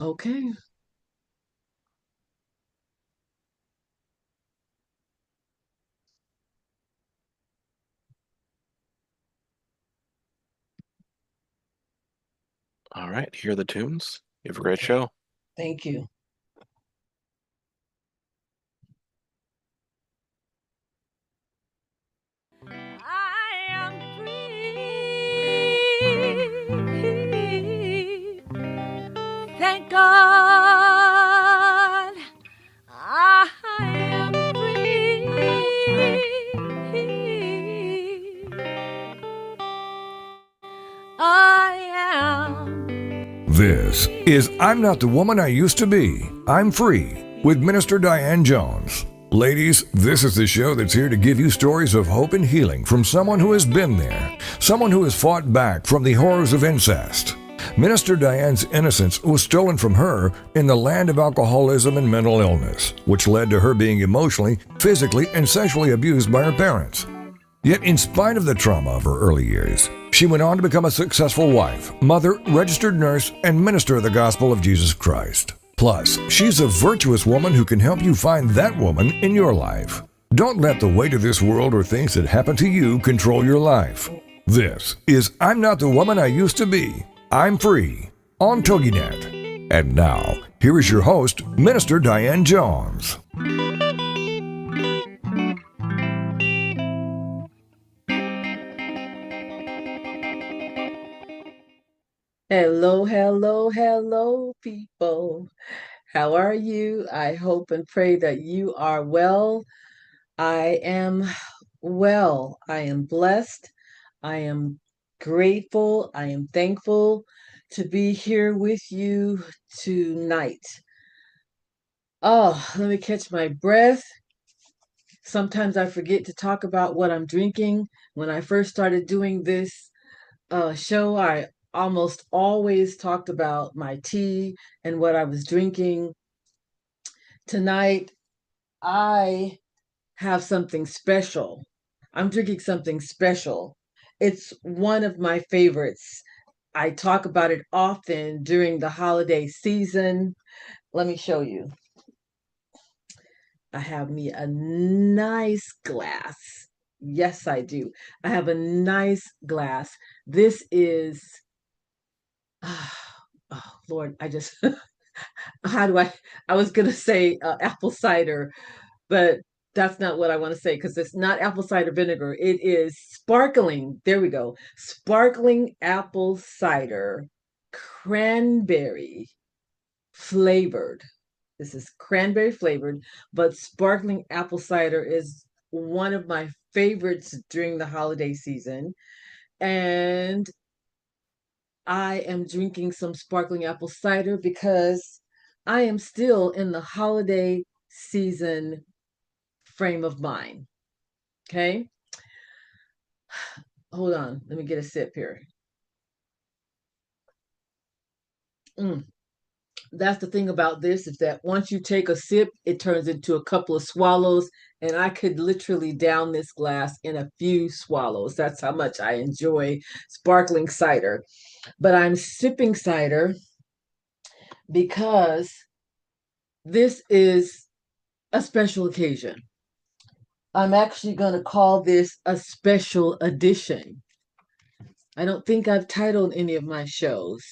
Okay. All right, here are the tunes. You have a great Okay. show. Thank you. I am free. Thank God I am free. I am. This is I'm Not the Woman I Used to Be. I'm Free with Minister Diane Jones. Ladies, this is the show that's here to give you stories of hope and healing from someone who has been there, someone who has fought back from the horrors of incest. Minister Diane's innocence was stolen from her in the land of alcoholism and mental illness, which led to her being emotionally, physically, and sexually abused by her parents. Yet, in spite of the trauma of her early years, she went on to become a successful wife, mother, registered nurse, and minister of the gospel of Jesus Christ. Plus, she's a virtuous woman who can help you find that woman in your life. Don't let the weight of this world or things that happen to you control your life. This is I'm Not the Woman I Used to Be. I'm Free on TogiNet. And now, here is your host, Minister Diane Jones. Hello, hello, hello, people. How are you? I hope and pray that you are well. I am well. I am blessed. I am grateful. I am thankful to be here with you tonight. Oh, let me catch my breath. Sometimes I forget to talk about what I'm drinking. When I first started doing this show, I almost always talked about my tea and what I was drinking. Tonight, I have something special. I'm drinking something special. It's one of my favorites. I talk about it often during the holiday season. Let me show you. I have me a nice glass. Yes, I do. I have a nice glass. This is, oh Lord, I just, how do I was going to say apple cider, but that's not what I want to say because it's not apple cider vinegar. It is sparkling. There we go. Sparkling apple cider, cranberry flavored. This is cranberry flavored, but sparkling apple cider is one of my favorites during the holiday season. And I am drinking some sparkling apple cider because I am still in the holiday season frame of mind. Okay. Hold on. Let me get a sip here. Mm. That's the thing about this is that once you take a sip, it turns into a couple of swallows, and I could literally down this glass in a few swallows. That's how much I enjoy sparkling cider. But I'm sipping cider because this is a special occasion. I'm actually going to call this a special edition. I don't think I've titled any of my shows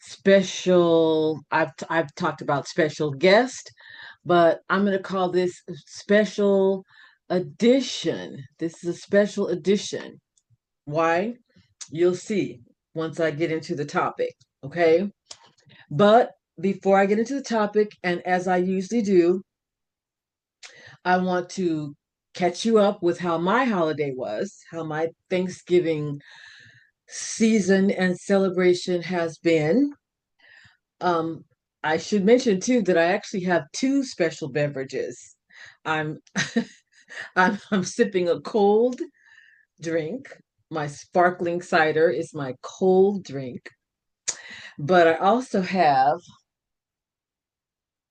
special. I've talked about special guest, but I'm going to call this special edition. This is a special edition. Why? You'll see once I get into the topic, okay? But before I get into the topic, and as I usually do, I want to catch you up with how my holiday was, how my Thanksgiving season and celebration has been. Um, I should mention too that I actually have two special beverages. I'm I'm sipping a cold drink. My sparkling cider is my cold drink, but I also have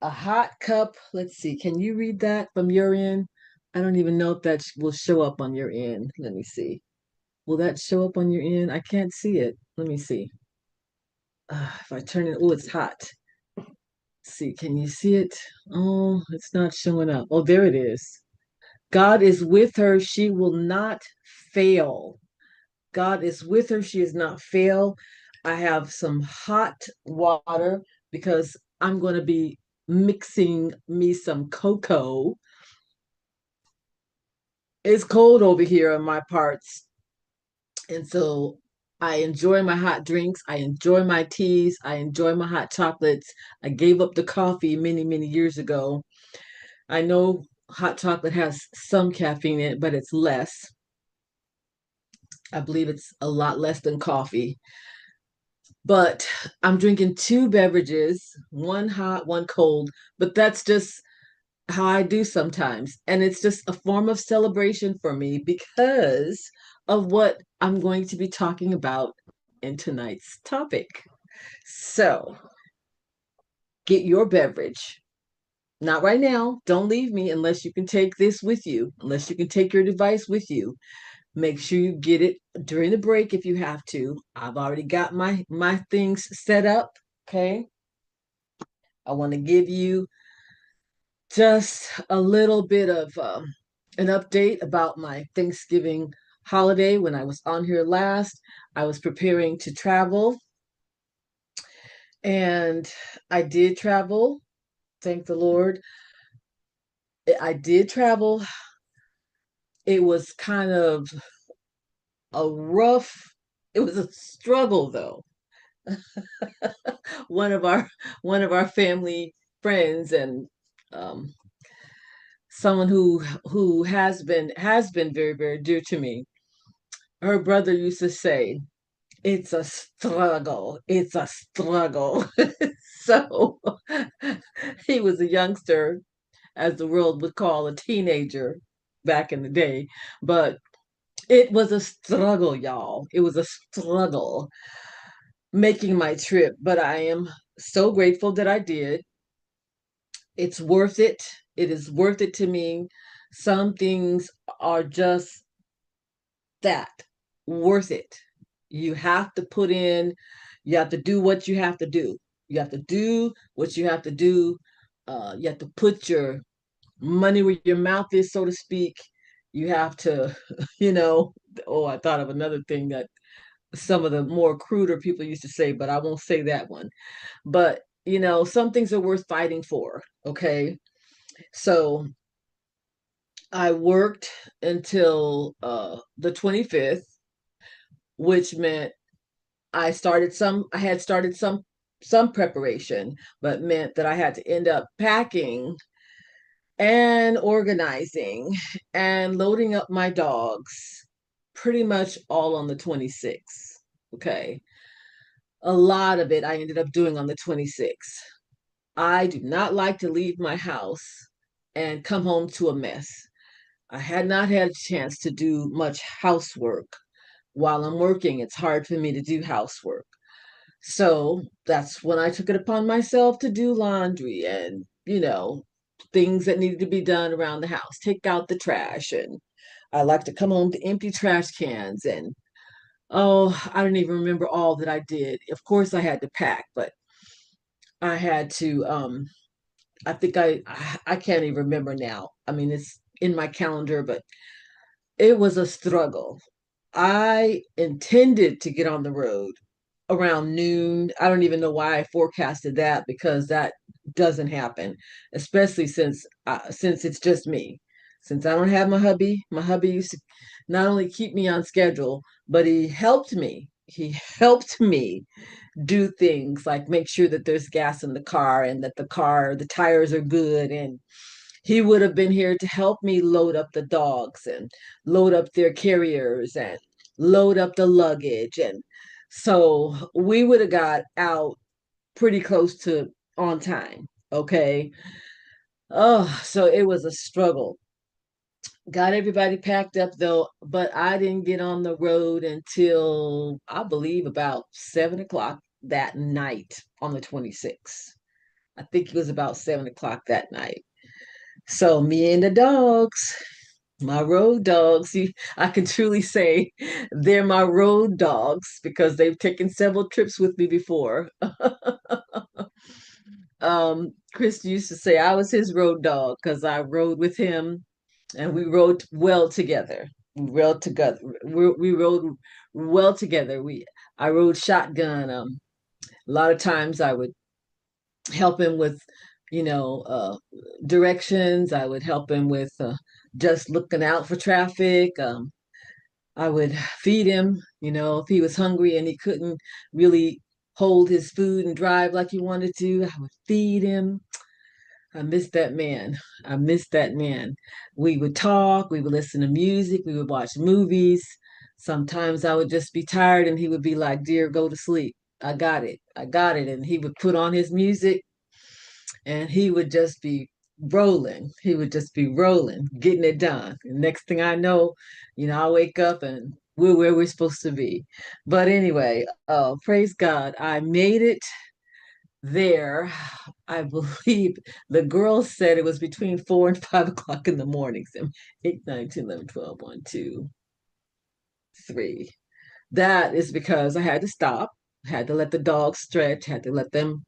a hot cup. Let's see. Can you read that from your end? I don't even know if that will show up on your end. Let me see. Will that show up on your end? I can't see it. Let me see. If I turn it, oh, it's hot. see. Can you see it? Oh, it's not showing up. Oh, there it is. God is with her. She will not fail. God is with her. She is not fail. I have some hot water because I'm going to be mixing me some cocoa. It's cold over here in my parts. And so I enjoy my hot drinks. I enjoy my teas. I enjoy my hot chocolates. I gave up the coffee many, many years ago. I know hot chocolate has some caffeine in it, but it's less. I believe it's a lot less than coffee. But I'm drinking two beverages, one hot, one cold, but that's just how I do sometimes. And it's just a form of celebration for me because of what I'm going to be talking about in tonight's topic. So get your beverage. Not right now. Don't leave me unless you can take this with you, unless you can take your device with you. Make sure you get it during the break if you have to. I've already got my things set up. Okay. I want to give you just a little bit of an update about my Thanksgiving holiday. When I was on here last, I was preparing to travel, and I did travel. Thank the Lord. I did travel. It was kind of it was a struggle though. one of our one of our family friends and um, someone who has been very, very dear to me. Her brother used to say, "It's a struggle. It's a struggle." So he was a youngster, as the world would call a teenager back in the day, but it was a struggle, y'all. It was a struggle making my trip, but I am so grateful that I did. It's worth it. It is worth it to me. Some things are just that worth it. You have to put in, you have to do what you have to do. You have to do what you have to do. You have to put your money where your mouth is, so to speak. You have to, you know, oh, I thought of another thing that some of the more cruder people used to say, but I won't say that one. But, some things are worth fighting for. Okay. So I worked until the 25th, which meant I had started some preparation, but meant that I had to end up packing and organizing and loading up my dogs pretty much all on the 26th. Okay. A lot of it I ended up doing on the 26th. I do not like to leave my house and come home to a mess. I had not had a chance to do much housework. While I'm working, it's hard for me to do housework. So that's when I took it upon myself to do laundry and, things that needed to be done around the house, take out the trash. And I like to come home to empty trash cans. And oh, I don't even remember all that I did. Of course, I had to pack, but I had to, I think I can't even remember now. I mean, it's in my calendar, but it was a struggle. I intended to get on the road around noon. I don't even know why I forecasted that because that doesn't happen, especially since it's just me. Since I don't have my hubby, my hubby used to not only keep me on schedule, but he helped me. He helped me do things like make sure that there's gas in the car and that the tires are good. And he would have been here to help me load up the dogs and load up their carriers and load up the luggage. And so we would have got out pretty close to on time. Okay. Oh, so it was a struggle. Got everybody packed up though, but I didn't get on the road until I believe about 7 o'clock that night on the 26th. I think it was about 7 o'clock that night. So me and the dogs, my road dogs, I can truly say they're my road dogs because they've taken several trips with me before. Chris used to say I was his road dog because I rode with him and we rode well together. We rode together. We rode well together. I rode shotgun. A lot of times I would help him with, directions. I would help him with just looking out for traffic. I would feed him, if he was hungry and he couldn't really hold his food and drive like he wanted to, I would feed him. I miss that man. I miss that man. We would talk, we would listen to music, we would watch movies. Sometimes I would just be tired and he would be like, "Dear, go to sleep. I got it. I got it." And he would put on his music and he would just be rolling. He would just be rolling, getting it done. And next thing I know, I wake up and we're where we're supposed to be. But anyway, praise God, I made it there. I believe the girls said it was between 4 and 5 o'clock in the morning. So 8, 9, 10, 11, 12, 1, 2, 3. That is because I had to stop, had to let the dogs stretch, had to let them,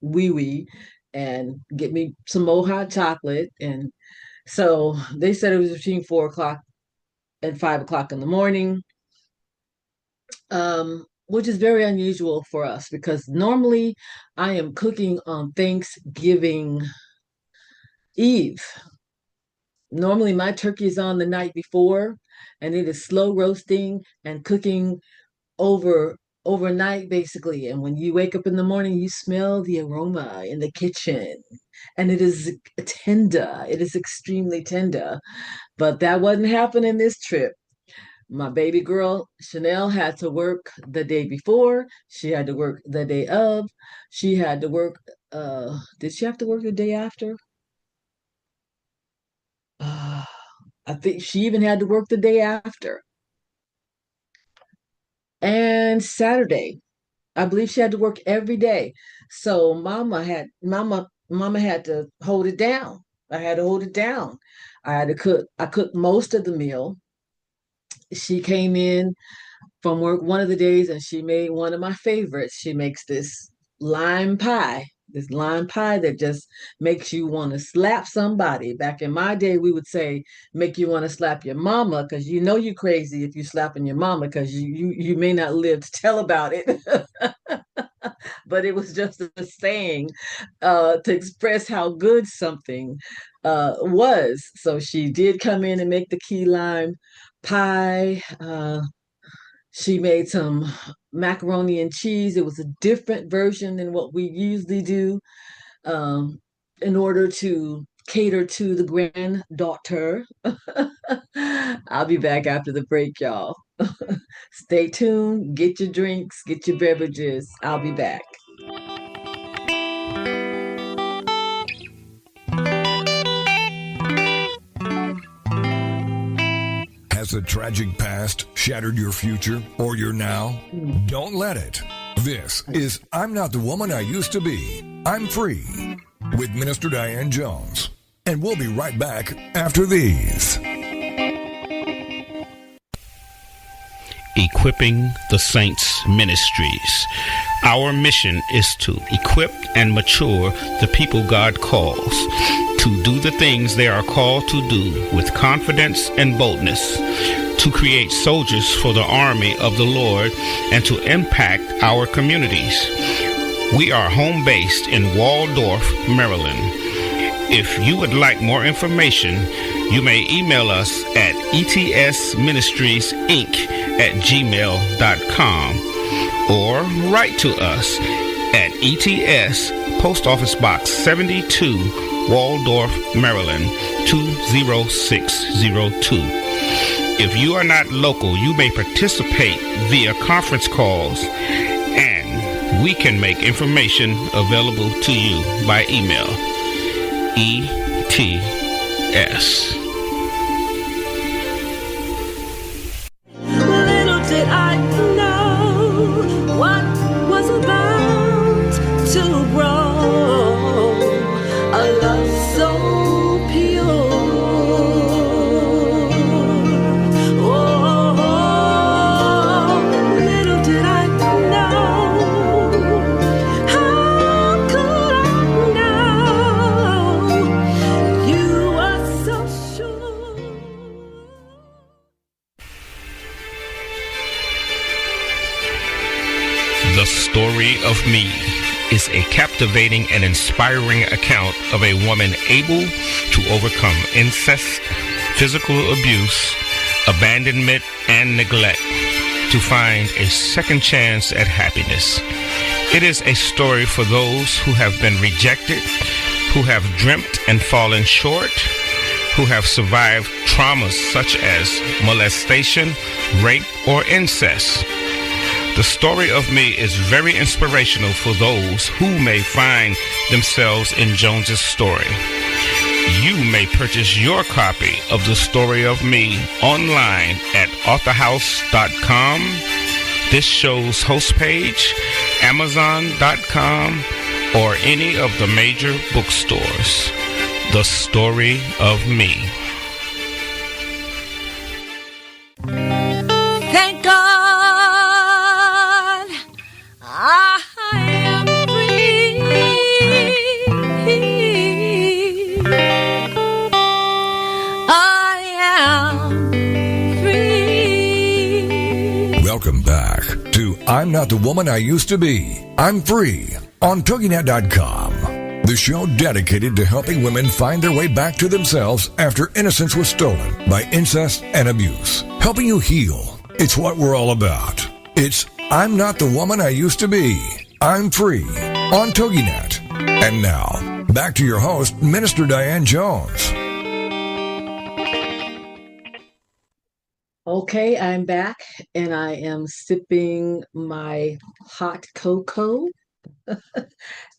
wee wee, and get me some more hot chocolate. And so they said it was between 4 o'clock and 5 o'clock in the morning, which is very unusual for us because normally I am cooking on Thanksgiving Eve. Normally my turkey is on the night before and it is slow roasting and cooking overnight basically. And when you wake up in the morning, you smell the aroma in the kitchen and it is tender. It is extremely tender. But that wasn't happening this trip. My baby girl, Chanel, had to work the day before. She had to work the day of. She had to work, did she have to work the day after? I think she even had to work the day after. And Saturday, I believe she had to work every day. So mama had to hold it down. I had to hold it down. I cooked most of the meal. She came in from work one of the days and she made one of my favorites. She makes this lime pie that just makes you want to slap somebody. Back in my day, we would say, make you want to slap your mama because you're crazy if you're slapping your mama because you may not live to tell about it. But it was just a saying to express how good something was. So she did come in and make the key lime pie. She made some macaroni and cheese. It was a different version than what we usually do in order to cater to the granddaughter. I'll be back after the break, y'all. Stay tuned, get your drinks, get your beverages. I'll be back. Has a tragic past shattered your future or your now? Don't let it. This is I'm Not the Woman I Used to Be. I'm Free with Minister Diane Jones. And we'll be right back after these. Equipping the Saints Ministries. Our mission is to equip and mature the people God calls to do the things they are called to do with confidence and boldness, to create soldiers for the army of the Lord, and to impact our communities. We are home based in Waldorf, Maryland. If you would like more information, you may email us at etsministriesinc@gmail.com or write to us at ETS Post Office Box 72, Waldorf, Maryland 20602. If you are not local, you may participate via conference calls, and we can make information available to you by email. ETS. Little did I know what was about to grow. A love so pure. Oh, little did I know. How could I of Me is a captivating and inspiring account of a woman able to overcome incest, physical abuse, abandonment, and neglect to find a second chance at happiness. It is a story for those who have been rejected, who have dreamt and fallen short, who have survived traumas such as molestation, rape, or incest. The story of Me is very inspirational for those who may find themselves in Jones's story. You may purchase your copy of The Story of Me online at authorhouse.com, this show's host page, amazon.com, or any of the major bookstores. The Story of Me. Thank God I am free. I am free. Welcome back to I'm Not the Woman I Used to Be. I'm Free on TogiNet.com. The show dedicated to helping women find their way back to themselves after innocence was stolen by incest and abuse. Helping you heal. It's what we're all about. It's I'm Not the Woman I Used to Be. I'm Free on TogiNet. And now, back to your host, Minister Diane Jones. Okay, I'm back and I am sipping my hot cocoa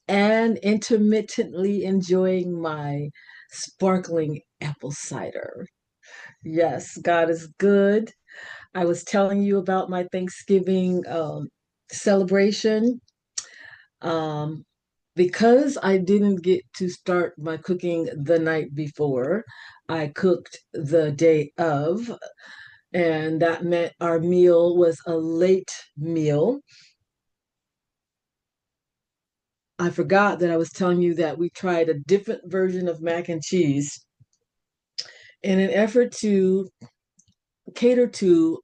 and intermittently enjoying my sparkling apple cider. Yes, God is good. I was telling you about my Thanksgiving celebration. Because I didn't get to start my cooking the night before, I cooked the day of, and that meant our meal was a late meal. I forgot that I was telling you that we tried a different version of mac and cheese in an effort to cater to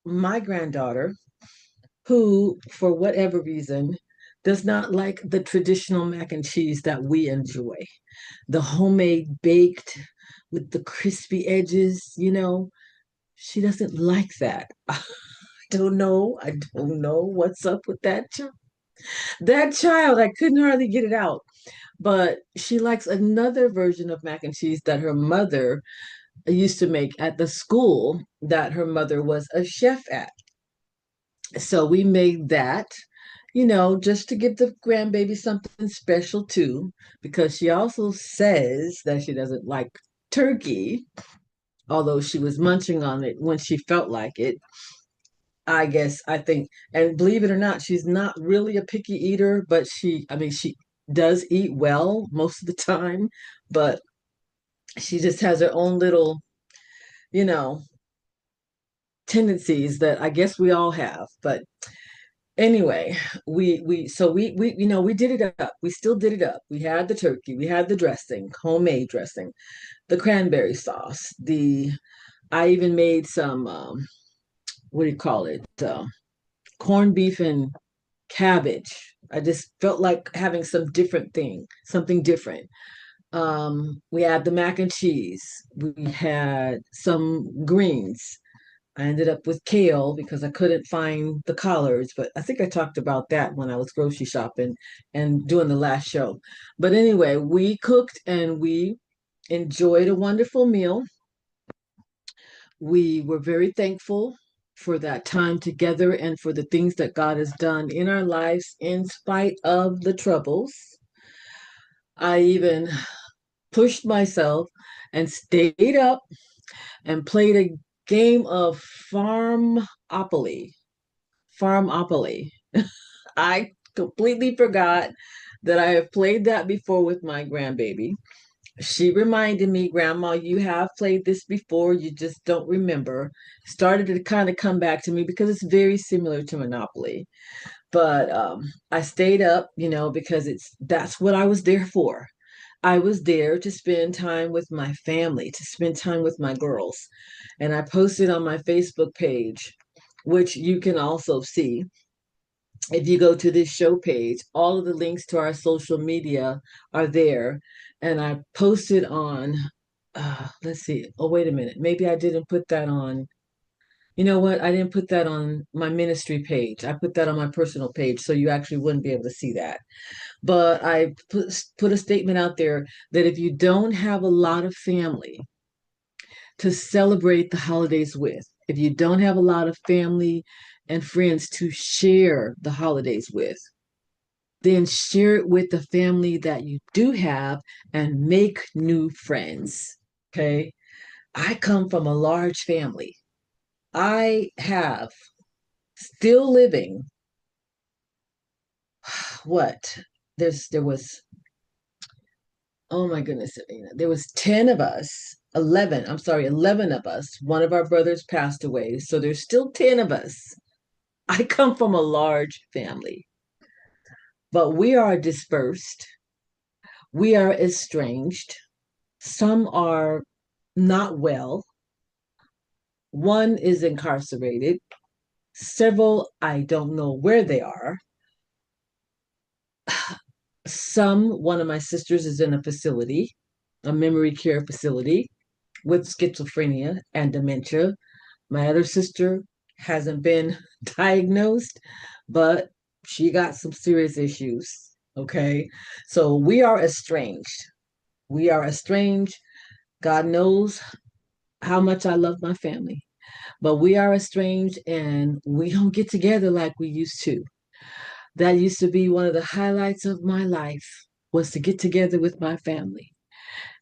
my granddaughter, who, for whatever reason, does not like the traditional mac and cheese that we enjoy. The homemade baked with the crispy edges, she doesn't like that. I don't know what's up with that child. That child, I couldn't hardly get it out. But she likes another version of mac and cheese that her mother used to make at the school that her mother was a chef at. So we made that, just to give the grandbaby something special too, because she also says that she doesn't like turkey, although she was munching on it when she felt like it. I think, and believe it or not, she's not really a picky eater, but she does eat well most of the time, but she just has her own little, tendencies that I guess we all have. But anyway, we did it up. We still did it up. We had the turkey, we had the dressing, homemade dressing, the cranberry sauce, I even made some what do you call it? Corned beef and cabbage. I just felt like having something different. We had the mac and cheese. We had some greens. I ended up with kale because I couldn't find the collards, but I think I talked about that when I was grocery shopping and doing the last show. But anyway, we cooked and we enjoyed a wonderful meal. We were very thankful for that time together and for the things that God has done in our lives in spite of the troubles. I even pushed myself and stayed up and played a game of Farmopoly. I completely forgot that I have played that before with my grandbaby. She reminded me, Grandma, you have played this before, you just don't remember. Started to kind of come back to me because it's very similar to Monopoly. But I stayed up, because that's what I was there for. I was there to spend time with my family, to spend time with my girls. And I posted on my Facebook page, which you can also see, if you go to this show page, all of the links to our social media are there. And I posted on, let's see. Oh, wait a minute. Maybe I didn't put that on. You know what? I didn't put that on my ministry page. I put that on my personal page, so you actually wouldn't be able to see that. But I put a statement out there that if you don't have a lot of family to celebrate the holidays with, if you don't have a lot of family and friends to share the holidays with, then share it with the family that you do have and make new friends. Okay. I come from a large family. I have still living what? There was, oh my goodness, there was 10 of us, 11, I'm sorry, 11 of us. One of our brothers passed away, so there's still 10 of us. I come from a large family, but we are dispersed. We are estranged. Some are not well. One is incarcerated. Several, I don't know where they are. One of my sisters is in a facility, a memory care facility with schizophrenia and dementia. My other sister hasn't been diagnosed, but she got some serious issues. Okay. So we are estranged. We are estranged. God knows how much I love my family, but we are estranged and we don't get together like we used to. That used to be one of the highlights of my life, was to get together with my family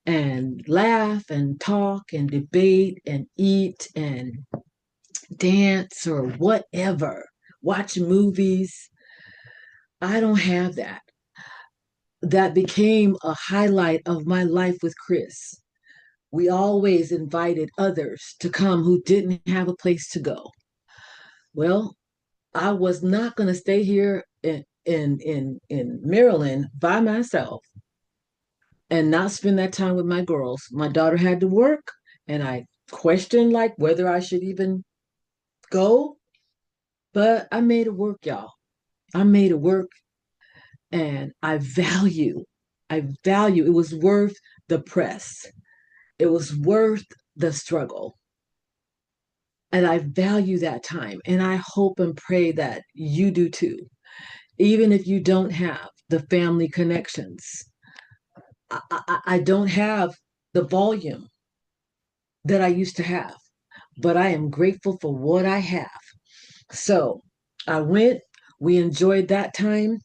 and laugh and talk and debate and eat and dance or whatever, watch movies. I don't have that. That became a highlight of my life with Chris. We always invited others to come who didn't have a place to go. Well, I was not going to stay here in Maryland by myself and not spend that time with my girls. My daughter had to work, and I questioned like whether I should even go, but I made it work, y'all. I made it work, and I value it was worth the press. It was worth the struggle. And I value that time. And I hope and pray that you do too. Even if you don't have the family connections, I don't have the volume that I used to have, but I am grateful for what I have. So I went, we enjoyed that time.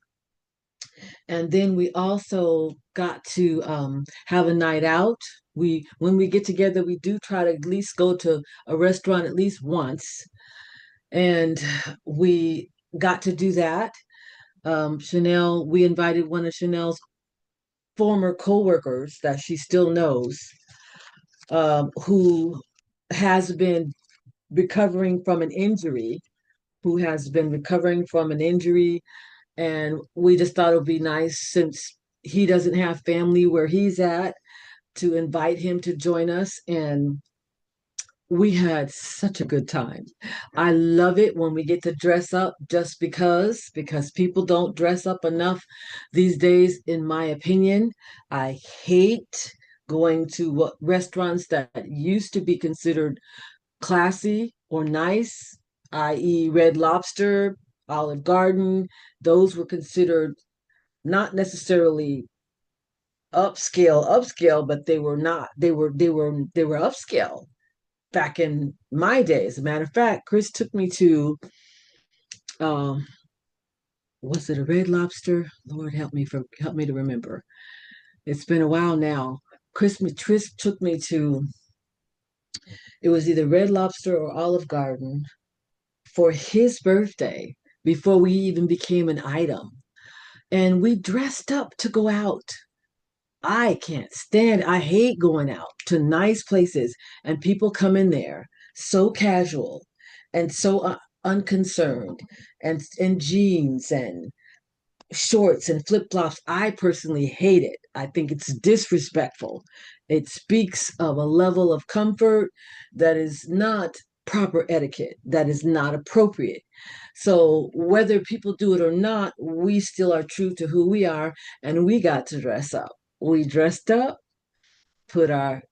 And then we also got to have a night out. When we get together, we do try to at least go to a restaurant at least once. And we got to do that. Chanel, we invited one of Chanel's former co-workers that she still knows, who has been recovering from an injury, and we just thought it would be nice, since he doesn't have family where he's at, to invite him to join us. And we had such a good time. I love it when we get to dress up just because people don't dress up enough these days, in my opinion. I hate going to restaurants that used to be considered classy or nice, i.e., Red Lobster, Olive Garden. Those were considered not necessarily upscale, but they were not. They were upscale back in my day. As a matter of fact, Chris took me to, um, was it a Red Lobster? Lord help me to remember. It's been a while now. Chris took me to, it was either Red Lobster or Olive Garden for his birthday, before we even became an item. And we dressed up to go out. I hate going out to nice places and people come in there so casual and so unconcerned, and in jeans and shorts and flip-flops. I personally hate it. I think it's disrespectful. It speaks of a level of comfort that is not proper etiquette, that is not appropriate. So whether people do it or not, we still are true to who we are, and we got to dress up. We dressed up, put our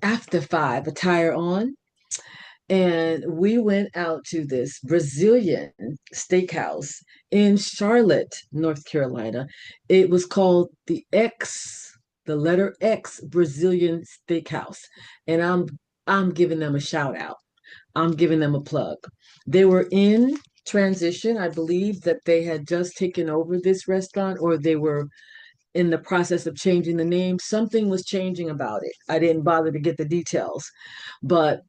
after five attire on, and we went out to this Brazilian steakhouse in Charlotte, North Carolina. It was called the letter X Brazilian Steakhouse. And I'm giving them a shout out. I'm giving them a plug. They were in transition. I believe that they had just taken over this restaurant, or they were in the process of changing the name. Something was changing about it. I didn't bother to get the details. But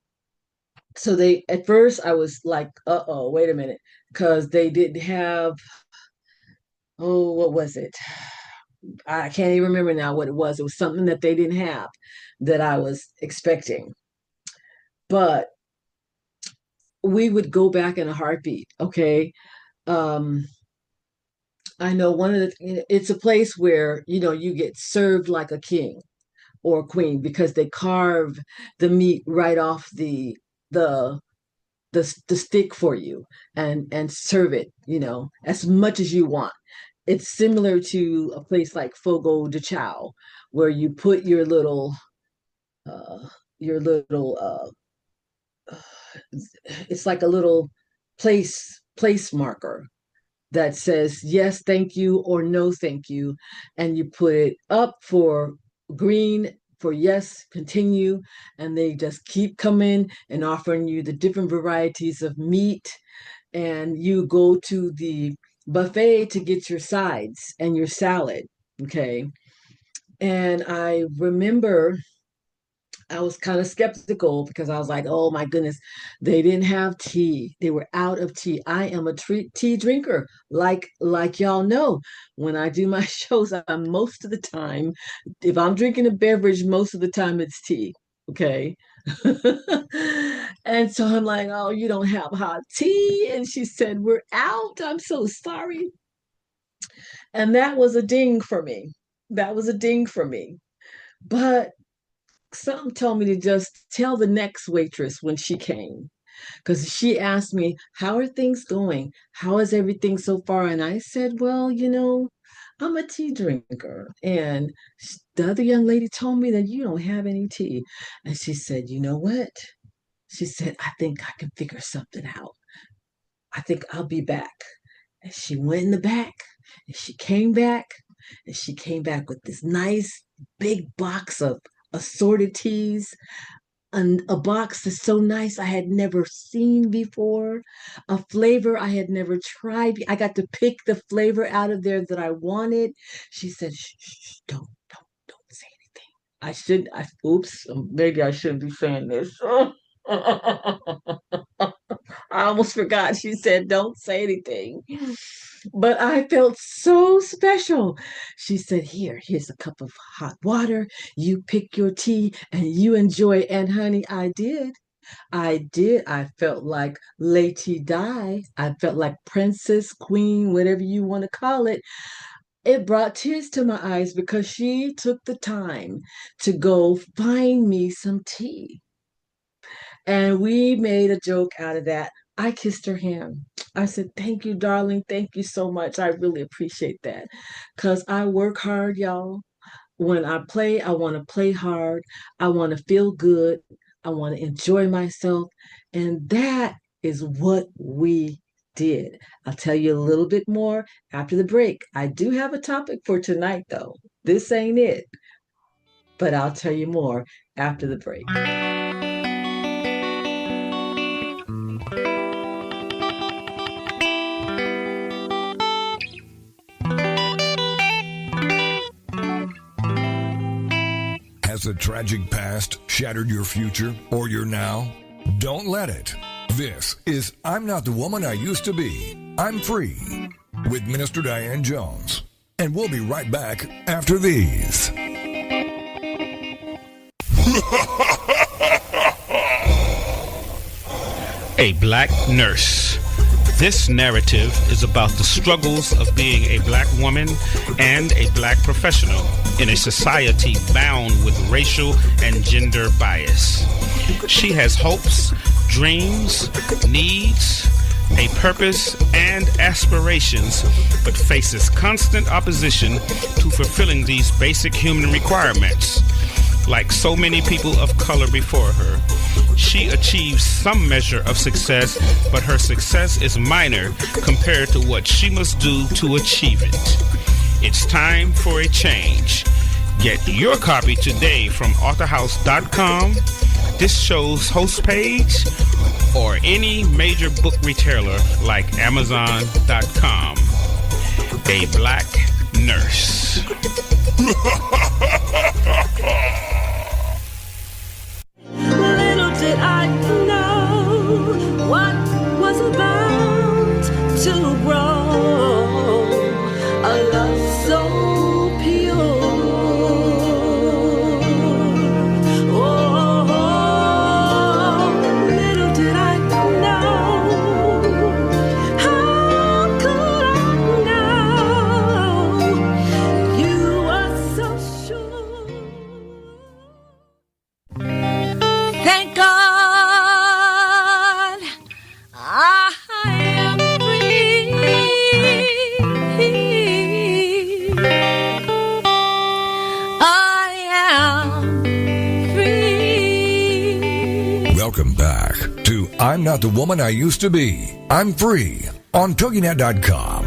so they, at first I was like, uh-oh, wait a minute, because they didn't have, oh, what was it? I can't even remember now what it was. It was something that they didn't have that I was expecting. But we would go back in a heartbeat, okay? Um, I know it's a place where, you get served like a king or a queen, because they carve the meat right off the the stick for you, and serve it, as much as you want. It's similar to a place like Fogo de Chao, where you put uh your little it's like a little place marker that says yes, thank you, or no, thank you. And you put it up for green for yes, continue. And they just keep coming and offering you the different varieties of meat. And you go to the buffet to get your sides and your salad. Okay. And I remember I was kind of skeptical, because I was like, oh my goodness, they didn't have tea. They were out of tea. I am a tea drinker. Like y'all know, when I do my shows, I'm most of the time, if I'm drinking a beverage, most of the time it's tea. Okay. And so I'm like, oh, you don't have hot tea? And she said, we're out. I'm so sorry. And that was a ding for me. That was a ding for me. But something told me to just tell the next waitress when she came, because she asked me, how are things going? How is everything so far? And I said, well, I'm a tea drinker. And the other young lady told me that you don't have any tea. And she said, you know what? She said, I think I can figure something out. I think I'll be back. And she went in the back, and she came back, with this nice big box of assorted teas, and a box that's so nice I had never seen before, a flavor I had never tried. I got to pick the flavor out of there that I wanted. She said, shh, don't say anything. Oops, maybe I shouldn't be saying this. I almost forgot. She said, don't say anything. But I felt so special. She said, here's a cup of hot water. You pick your tea and you enjoy. And honey, I did. I felt like Lady Di. I felt like princess, queen, whatever you want to call it. It brought tears to my eyes, because she took the time to go find me some tea. And we made a joke out of that. I kissed her hand. I said, thank you, darling. Thank you so much. I really appreciate that, because I work hard, y'all. When I play, I want to play hard. I want to feel good. I want to enjoy myself. And that is what we did. I'll tell you a little bit more after the break. I do have a topic for tonight, though. This ain't it. But I'll tell you more after the break. Has a tragic past shattered your future or your now? Don't let it. This is I'm Not the Woman I Used to Be. I'm Free with Minister Diane Jones. And we'll be right back after these. A black nurse. This narrative is about the struggles of being a black woman and a black professional in a society bound with racial and gender bias. She has hopes, dreams, needs, a purpose and aspirations, but faces constant opposition to fulfilling these basic human requirements. Like so many people of color before her, she achieves some measure of success, but her success is minor compared to what she must do to achieve it. It's time for a change. Get your copy today from authorhouse.com, this show's host page, or any major book retailer like Amazon.com. A Black Nurse. Little did I know what was about to grow. A love so pure. Oh, little did I know. How could I know? You were so sure. Thank God I am free. I am free. Welcome back to I'm Not the Woman I Used to Be. I'm Free on TogiNet.com.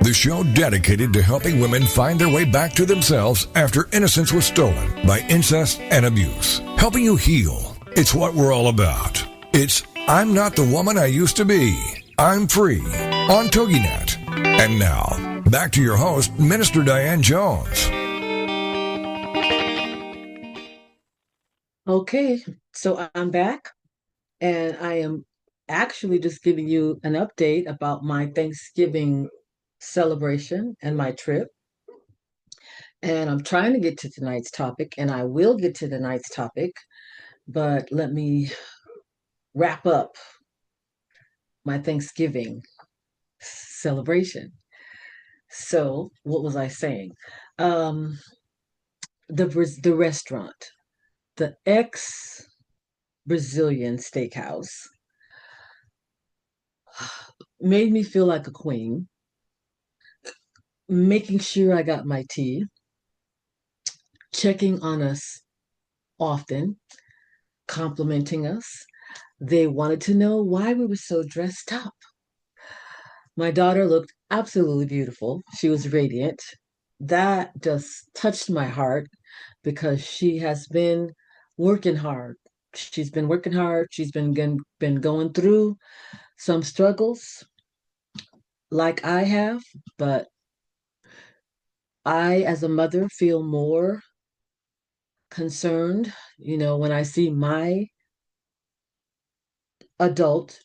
The show dedicated to helping women find their way back to themselves after innocence was stolen by incest and abuse. Helping you heal. It's what we're all about. It's I'm Not the Woman I Used to Be. I'm Free on TogiNet. And now, back to your host, Minister Diane Jones. Okay, so I'm back, and I am actually just giving you an update about my Thanksgiving celebration and my trip. And I'm trying to get to tonight's topic, and I will get to tonight's topic, but let me wrap up my Thanksgiving celebration. So, what was I saying? The restaurant, the ex-Brazilian steakhouse, made me feel like a queen, making sure I got my tea, checking on us often, complimenting us. They wanted to know why we were so dressed up. My daughter looked absolutely beautiful. She was radiant. That just touched my heart because she has been working hard. She's been working hard. She's been going through some struggles like I have, but I, as a mother, feel more concerned, when I see my adult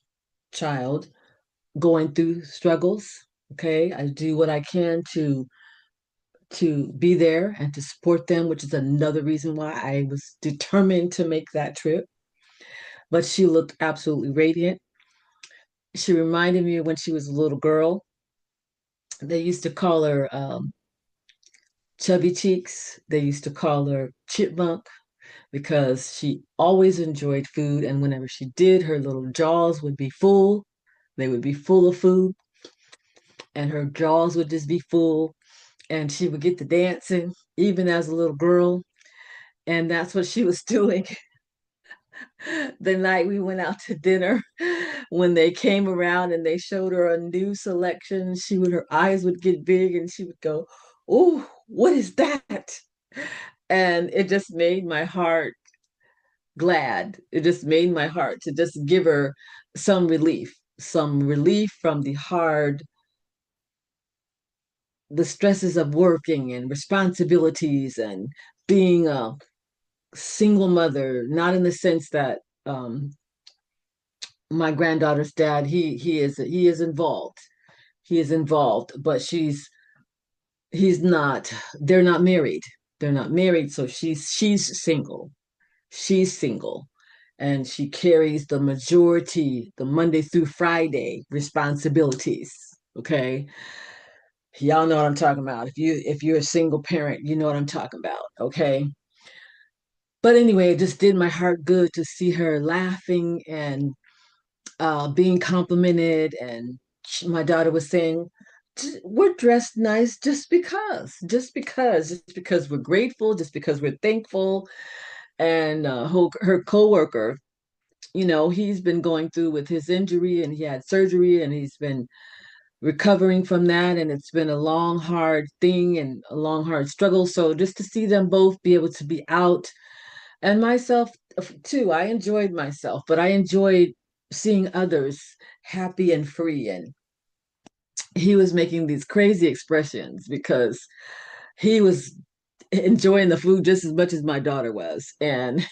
child going through struggles. Okay, I do what I can to be there and to support them, which is another reason why I was determined to make that trip. But she looked absolutely radiant. She reminded me of when she was a little girl. They used to call her Chubby Cheeks. They used to call her Chipmunk because she always enjoyed food. And whenever she did, her little jaws would be full. They would be full of food. And her jaws would just be full. And she would get to dancing, even as a little girl. And that's what she was doing the night we went out to dinner. When they came around and they showed her a new selection, her eyes would get big and she would go, "Oh, what is that?" And it just made my heart glad. It just made my heart to just give her some relief from the stresses of working and responsibilities and being a single mother, not in the sense that my granddaughter's dad, he is involved. He is involved, but he's not, they're not married. They're not married, so she's single. She's single. And she carries the majority, the Monday through Friday responsibilities. Okay. Y'all know what I'm talking about. If you're a single parent, you know what I'm talking about. Okay. But anyway, it just did my heart good to see her laughing and being complimented, and my daughter was saying, we're dressed nice just because we're grateful, just because we're thankful. And her coworker, he's been going through with his injury, and he had surgery, and he's been recovering from that, and it's been a long hard thing and a long hard struggle. So just to see them both be able to be out, and myself too, I enjoyed myself, but I enjoyed seeing others happy and free. And he was making these crazy expressions because he was enjoying the food just as much as my daughter was. And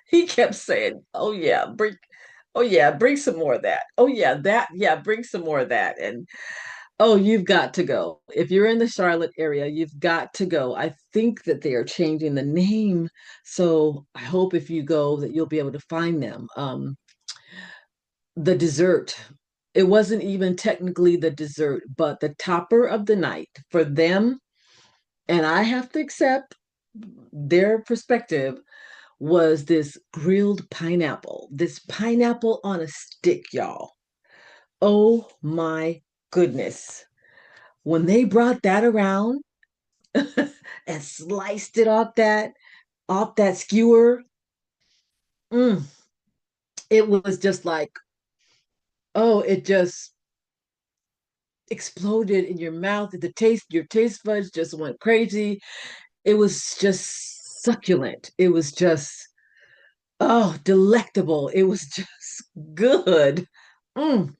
he kept saying, oh yeah, bring some more of that. Oh yeah, bring some more of that. And oh, you've got to go. If you're in the Charlotte area, you've got to go. I think that they are changing the name. So I hope if you go that you'll be able to find them. The dessert, it wasn't even technically the dessert, but the topper of the night for them, and I have to accept their perspective, was this grilled pineapple, this pineapple on a stick, y'all. Oh my goodness. When they brought that around and sliced it off that skewer, mm, it was just like, oh, it just exploded in your mouth. Your taste buds just went crazy. It was just succulent. It was just, oh, delectable. It was just good. Mm.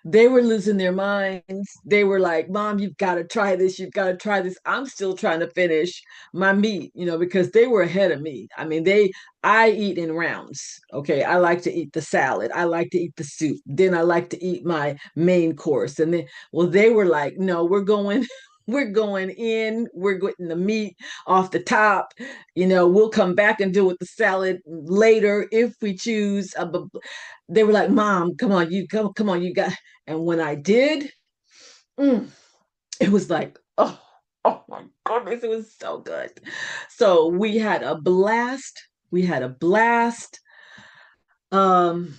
They were losing their minds. They were like, Mom, you've got to try this. You've got to try this. I'm still trying to finish my meat, because they were ahead of me. I mean, I eat in rounds. Okay. I like to eat the salad. I like to eat the soup. Then I like to eat my main course. And then, well, they were like, no, we're going. We're going in, we're getting the meat off the top. We'll come back and deal with the salad later if we choose. They were like, Mom, come on, come on, you got. And when I did, mm, it was like, oh my goodness, it was so good. So we had a blast. We had a blast. Um,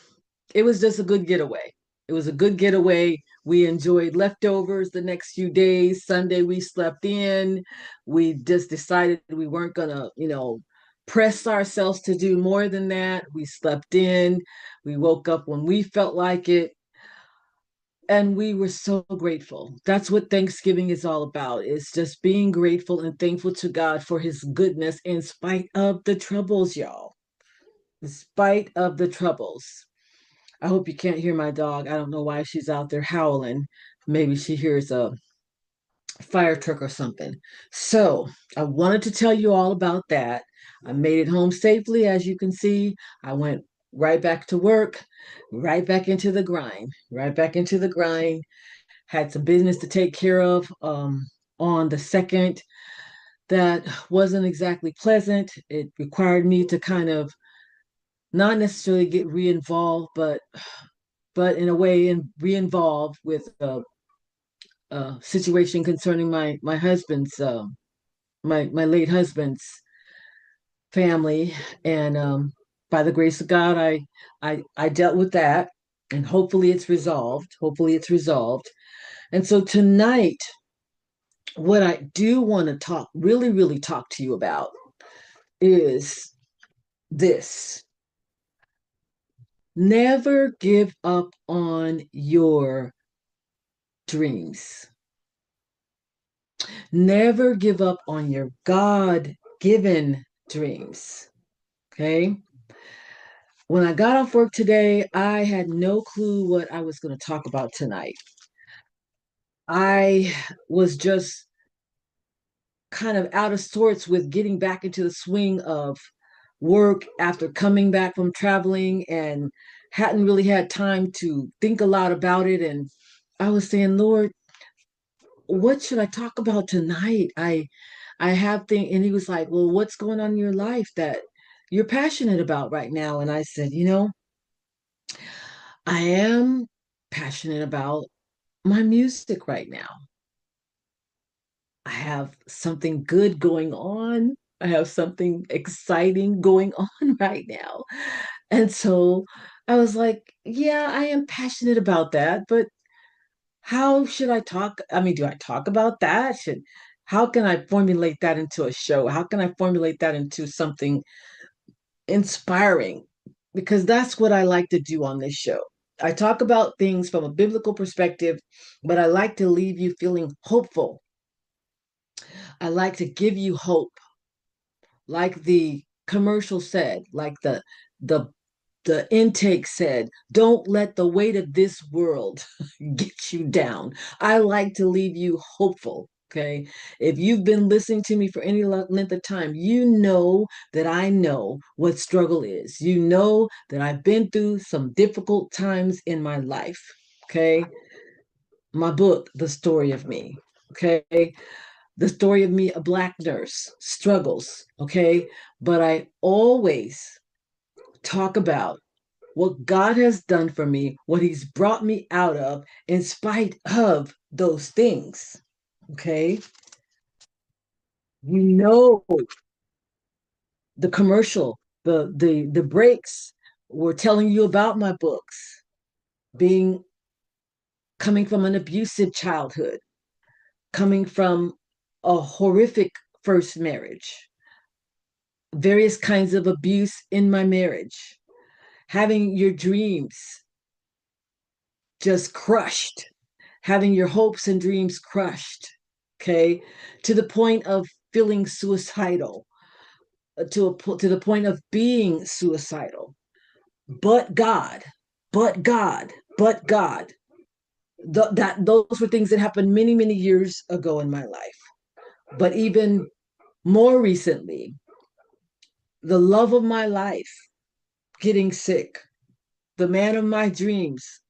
it was just a good getaway. It was a good getaway. We enjoyed leftovers the next few days. Sunday we slept in. We just decided we weren't gonna, press ourselves to do more than that. We slept in. We woke up when we felt like it. And we were so grateful. That's what Thanksgiving is all about. It's just being grateful and thankful to God for his goodness in spite of the troubles, y'all. In spite of the troubles. I hope you can't hear my dog. I don't know why she's out there howling. Maybe she hears a fire truck or something. So I wanted to tell you all about that. I made it home safely, as you can see. I went right back to work, right back into the grind, right back into the grind. Had some business to take care of on the second that wasn't exactly pleasant. It required me to kind of not necessarily get re-involved, but in a way re-involved with a situation concerning my husband's my late husband's family. And by the grace of God, I dealt with that, and hopefully it's resolved. Hopefully it's resolved. And so tonight, what I do want to really talk to you about is this. Never give up on your dreams. Never give up on your God-given dreams. Okay? When I got off work today, I had no clue what I was going to talk about tonight. I was just kind of out of sorts with getting back into the swing of work after coming back from traveling, and hadn't really had time to think a lot about it. And I was saying, Lord, what should I talk about tonight? I have things. And he was like, well, what's going on in your life that you're passionate about right now? And I said, I am passionate about my music right now. I have something good going on. I have something exciting going on right now. And so I was like, yeah, I am passionate about that, but how should I talk? I mean, do I talk about that? How can I formulate that into a show? How can I formulate that into something inspiring? Because that's what I like to do on this show. I talk about things from a biblical perspective, but I like to leave you feeling hopeful. I like to give you hope, like the commercial said, like the the intake said, don't let the weight of this world get you down. I like to leave you hopeful. Okay. If you've been listening to me for any length of time, you know that I know what struggle is. You know that I've been through some difficult times in my life. Okay. My book, The Story of Me. Okay. The story of me, a Black nurse, struggles. Okay. But I always talk about what God has done for me, what He's brought me out of in spite of those things. Okay. You know, the commercial, the breaks were telling you about my books, coming from an abusive childhood, coming from a horrific first marriage, various kinds of abuse in my marriage, having your dreams just crushed, having your hopes and dreams crushed, okay, to the point of feeling suicidal, to the point of being suicidal. But God, but God, but God. Those were things that happened many, many years ago in my life. But even more recently, the love of my life getting sick, the man of my dreams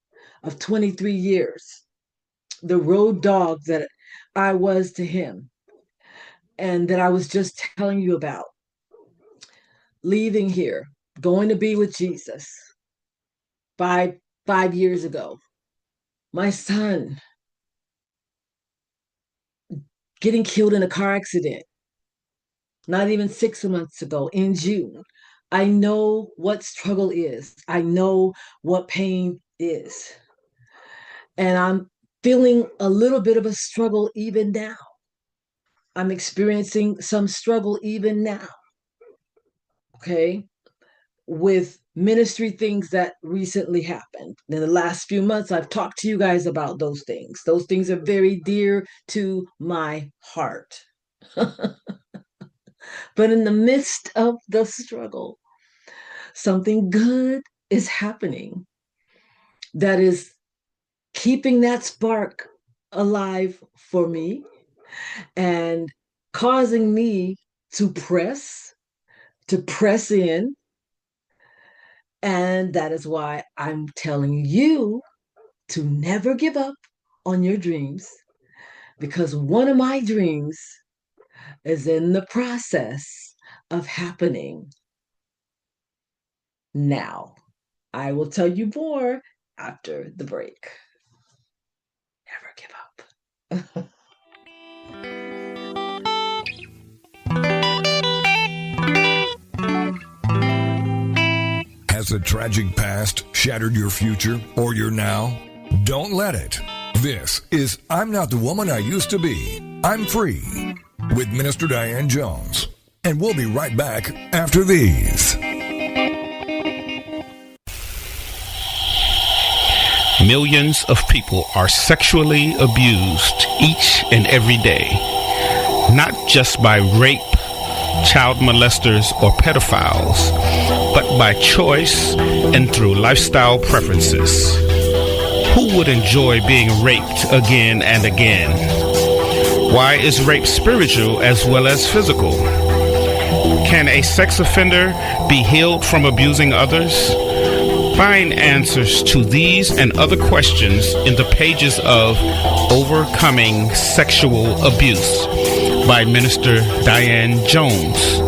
of 23 years, the road dog that I was to him and that I was just telling you about, leaving here, going to be with Jesus 5 years ago, my son getting killed in a car accident, not even 6 months ago in June. I know what struggle is. I know what pain is. And I'm feeling a little bit of a struggle even now. I'm experiencing some struggle even now. Okay. With ministry things that recently happened. In the last few months, I've talked to you guys about those things. Those things are very dear to my heart. But in the midst of the struggle, something good is happening that is keeping that spark alive for me and causing me to press in. And that is why I'm telling you to never give up on your dreams, because one of my dreams is in the process of happening now. I will tell you more after the break. Never give up. Has a tragic past shattered your future or your now? Don't let it. This is I'm Not the Woman I Used to Be. I'm Free with Minister Diane Jones. And we'll be right back after these. Millions of people are sexually abused each and every day, not just by rape, child molesters, or pedophiles, but by choice and through lifestyle preferences. Who would enjoy being raped again and again? Why is rape spiritual as well as physical? Can a sex offender be healed from abusing others? Find answers to these and other questions in the pages of Overcoming Sexual Abuse by Minister Diane Jones.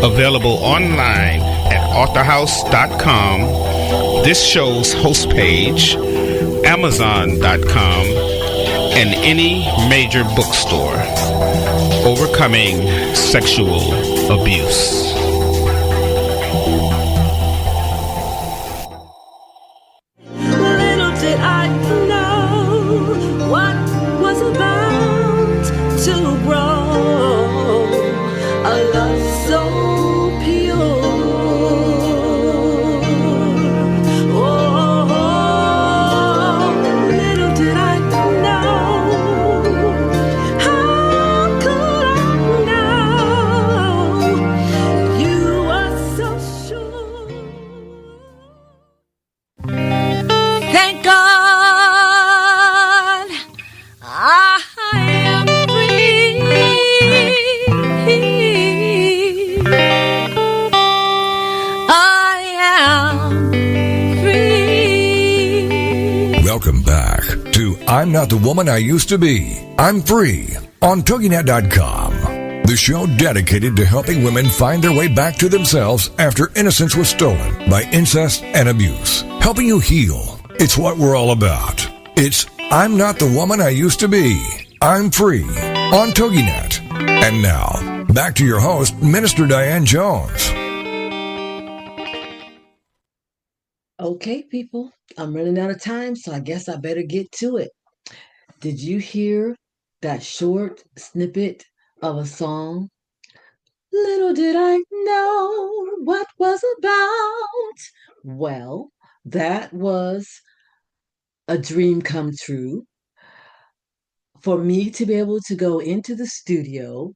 Available online at authorhouse.com, this show's host page, amazon.com, and any major bookstore. Overcoming Sexual Abuse. Welcome back to I'm Not the Woman I Used to Be. I'm Free on TogiNet.com, the show dedicated to helping women find their way back to themselves after innocence was stolen by incest and abuse. Helping you heal. It's what we're all about. It's I'm Not the Woman I Used to Be. I'm Free on TogiNet. And now, back to your host, Minister Diane Jones. Okay, people, I'm running out of time, so I guess I better get to it. Did you hear that short snippet of a song? Little did I know what was about. Well, that was a dream come true for me to be able to go into the studio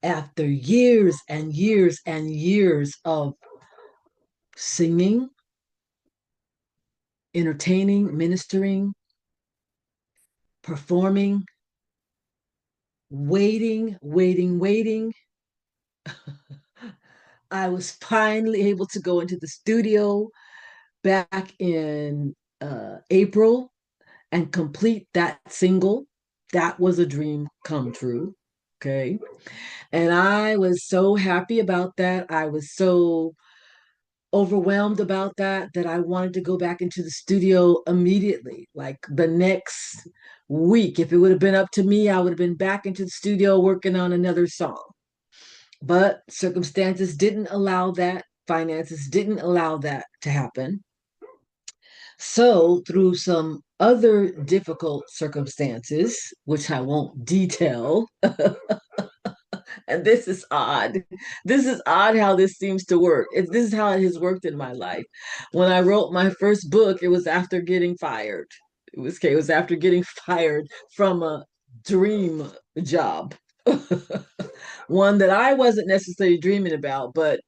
after years and years and years of singing, entertaining, ministering, performing, waiting. I was finally able to go into the studio back in April and complete that single. That was a dream come true. Okay. And I was so happy about that. I was so overwhelmed about that I wanted to go back into the studio immediately, like the next week. If it would have been up to me, I would have been back into the studio working on another song. But circumstances didn't allow that, finances didn't allow that to happen. So, through some other difficult circumstances, which I won't detail, and this is odd. This is odd how this seems to work. This is how it has worked in my life. When I wrote my first book, it was after getting fired. It was after getting fired from a dream job. One that I wasn't necessarily dreaming about, but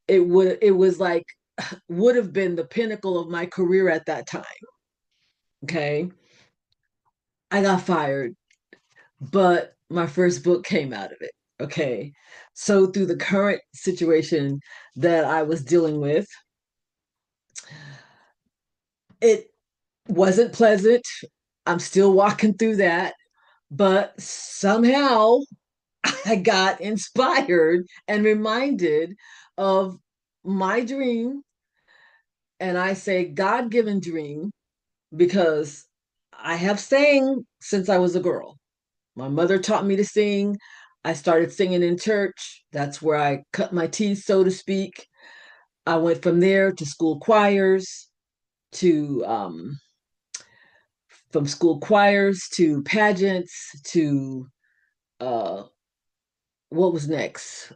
it would have been the pinnacle of my career at that time. Okay. I got fired, but my first book came out of it. Okay. So through the current situation that I was dealing with, it wasn't pleasant. I'm still walking through that, but somehow I got inspired and reminded of my dream. And I say God-given dream because I have sang since I was a girl. My mother taught me to sing. I started singing in church. That's where I cut my teeth, so to speak. I went from there to school choirs, to from school choirs to pageants to what was next?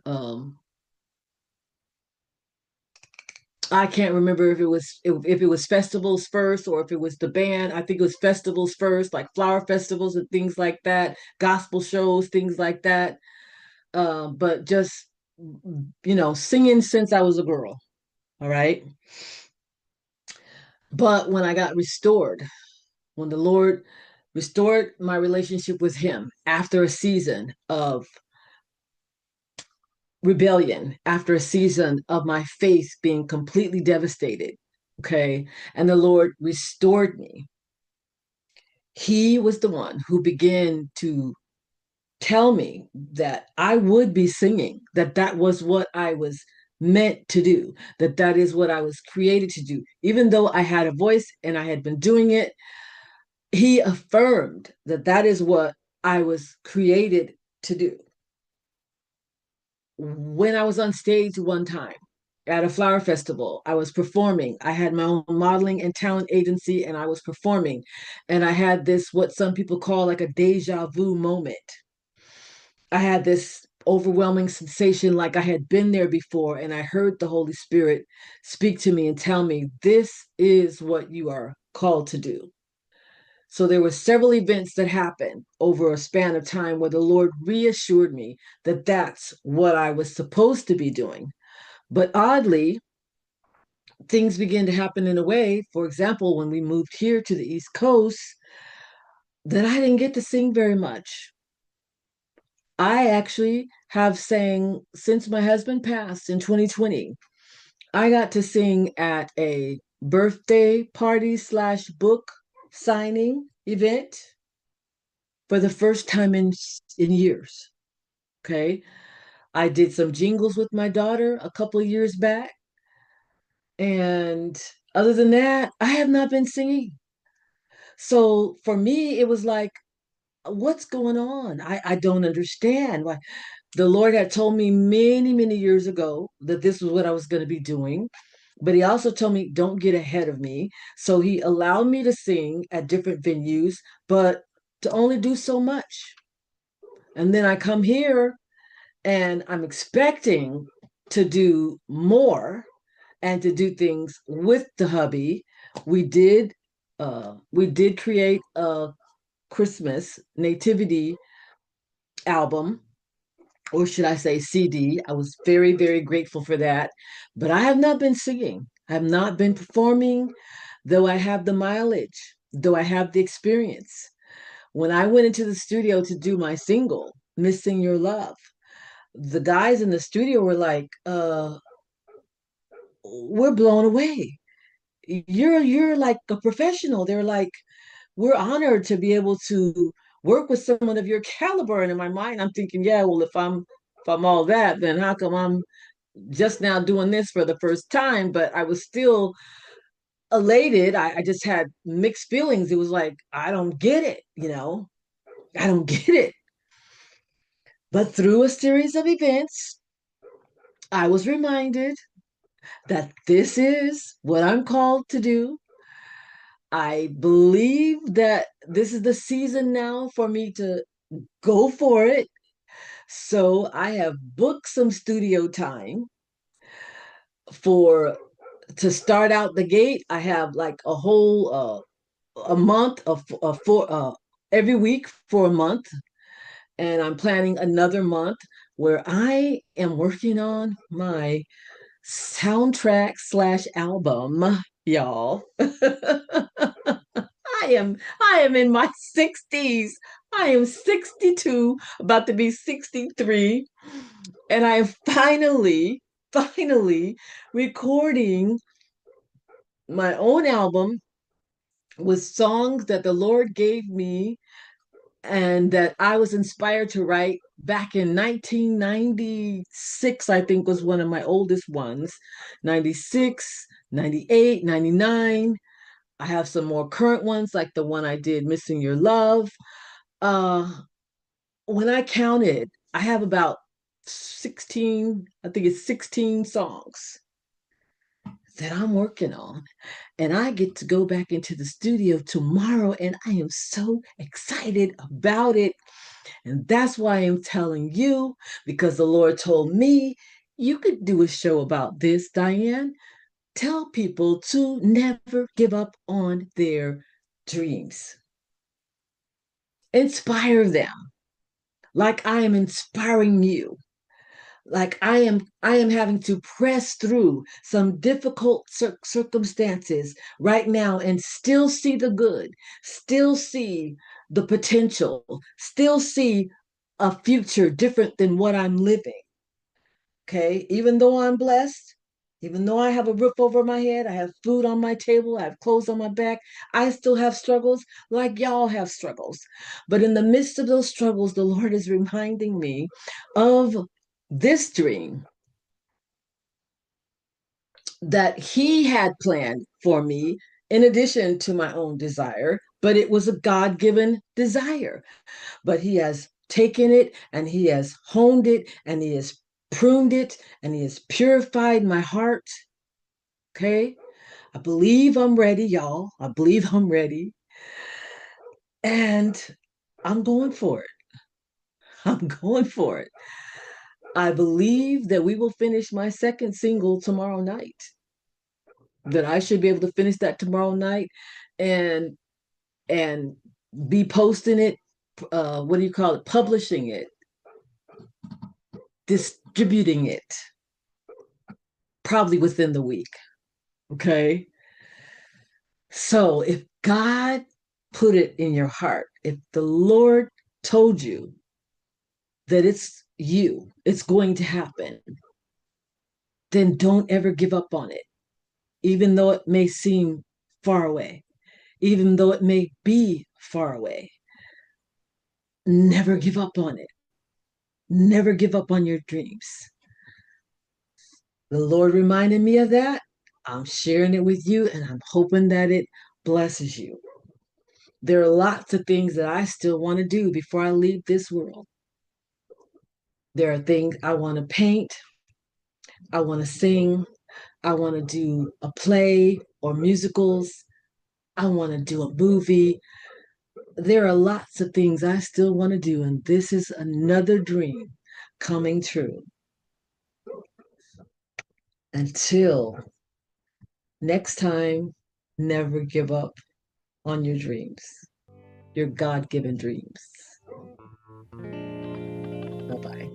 I can't remember if it was festivals first or if it was the band. I think it was festivals first, like flower festivals and things like that, gospel shows, things like that. But just singing since I was a girl. All right. But when I got restored, when the Lord restored my relationship with Him after a season of rebellion, after a season of my faith being completely devastated, okay, and the Lord restored me, He was the one who began to tell me that I would be singing, that was what I was meant to do, that is what I was created to do. Even though I had a voice and I had been doing it, He affirmed that is what I was created to do. When I was on stage one time at a flower festival, I was performing. I had my own modeling and talent agency, and I was performing. And I had this, what some people call like a deja vu moment. I had this overwhelming sensation like I had been there before, and I heard the Holy Spirit speak to me and tell me, this is what you are called to do. So there were several events that happened over a span of time where the Lord reassured me that that's what I was supposed to be doing. But oddly, things began to happen in a way, for example, when we moved here to the East Coast, that I didn't get to sing very much. I actually have sang since my husband passed in 2020. I got to sing at a birthday party / book signing event for the first time in years. Okay. I did some jingles with my daughter a couple of years back. And other than that, I have not been singing. So for me, it was like, what's going on? I don't understand why. The Lord had told me many, many years ago that this was what I was going to be doing. But he also told me, don't get ahead of me. So he allowed me to sing at different venues, but to only do so much. And then I come here and I'm expecting to do more and to do things with the hubby. We did create a Christmas nativity album, or should I say CD. I was very, very grateful for that. But I have not been singing. I have not been performing, though I have the mileage, though I have the experience. When I went into the studio to do my single, Missing Your Love, the guys in the studio were like, we're blown away. You're like a professional. They're like, we're honored to be able to work with someone of your caliber. And in my mind, I'm thinking, yeah, well, if I'm all that, then how come I'm just now doing this for the first time? But I was still elated. I just had mixed feelings. It was like, I don't get it. I don't get it. But through a series of events, I was reminded that this is what I'm called to do. I believe that this is the season now for me to go for it. So I have booked some studio time for to start out the gate. I have like a whole a month of for every week for a month, and I'm planning another month where I am working on my soundtrack slash album, y'all. I am in my 60s. I am 62, about to be 63, and I am finally recording my own album with songs that the Lord gave me and that I was inspired to write back in 1996. I think was one of my oldest ones. 96, 98, 99. I have some more current ones like the one I did, Missing Your Love. Uh, when I counted, I have about 16, I think it's 16 songs that I'm working on. And I get to go back into the studio tomorrow, and I am so excited about it. And that's why I'm telling you, because the Lord told me you could do a show about this, Diane. Tell people to never give up on their dreams. Inspire them like I am inspiring you. Like I am having to press through some difficult circumstances right now and still see the good, still see the potential, still see a future different than what I'm living. Okay, even though I'm blessed, even though I have a roof over my head, I have food on my table, I have clothes on my back, I still have struggles like y'all have struggles. But in the midst of those struggles, the Lord is reminding me of this dream that He had planned for me in addition to my own desire, but it was a God given desire. But He has taken it and He has honed it and He has pruned it and He has purified my heart. Okay. I believe I'm ready, y'all. I believe I'm ready. And I'm going for it. I'm going for it. I believe that we will finish my second single tomorrow night. That I should be able to finish that tomorrow night and be posting it, what do you call it? Publishing it, distributing it, probably within the week. Okay. So if God put it in your heart, if the Lord told you that it's you, it's going to happen, then don't ever give up on it, even though it may seem far away, even though it may be far away. Never give up on it. Never give up on your dreams. The Lord reminded me of that. I'm sharing it with you, and I'm hoping that it blesses you. There are lots of things that I still want to do before I leave this world. There are things I want to paint, I want to sing, I want to do a play or musicals, I want to do a movie. There are lots of things I still want to do, and this is another dream coming true. Until next time, never give up on your dreams, your God-given dreams. Bye-bye.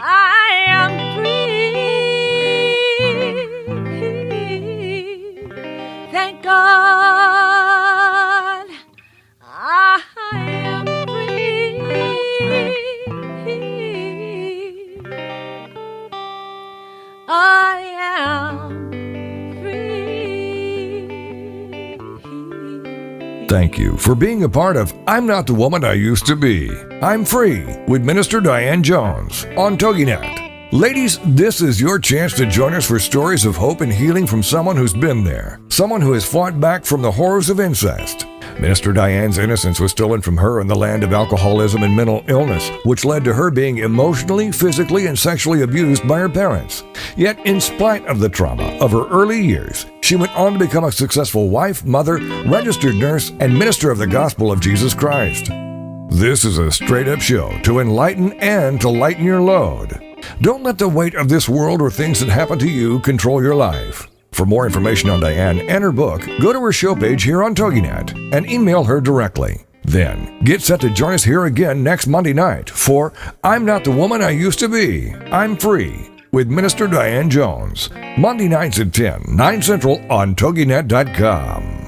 I am free. Thank God. I am free. I am free. Thank you for being a part of I'm Not the Woman I Used to Be. I'm Free with Minister Diane Jones on TogiNet. Ladies, this is your chance to join us for stories of hope and healing from someone who's been there, someone who has fought back from the horrors of incest. Minister Diane's innocence was stolen from her in the land of alcoholism and mental illness, which led to her being emotionally, physically, and sexually abused by her parents. Yet, in spite of the trauma of her early years, she went on to become a successful wife, mother, registered nurse, and minister of the gospel of Jesus Christ. This is a straight-up show to enlighten and to lighten your load. Don't let the weight of this world or things that happen to you control your life. For more information on Diane and her book, go to her show page here on TogiNet and email her directly. Then, get set to join us here again next Monday night for I'm Not the Woman I Used to Be. I'm Free with Minister Diane Jones. Monday nights at 10, 9 Central on TogiNet.com.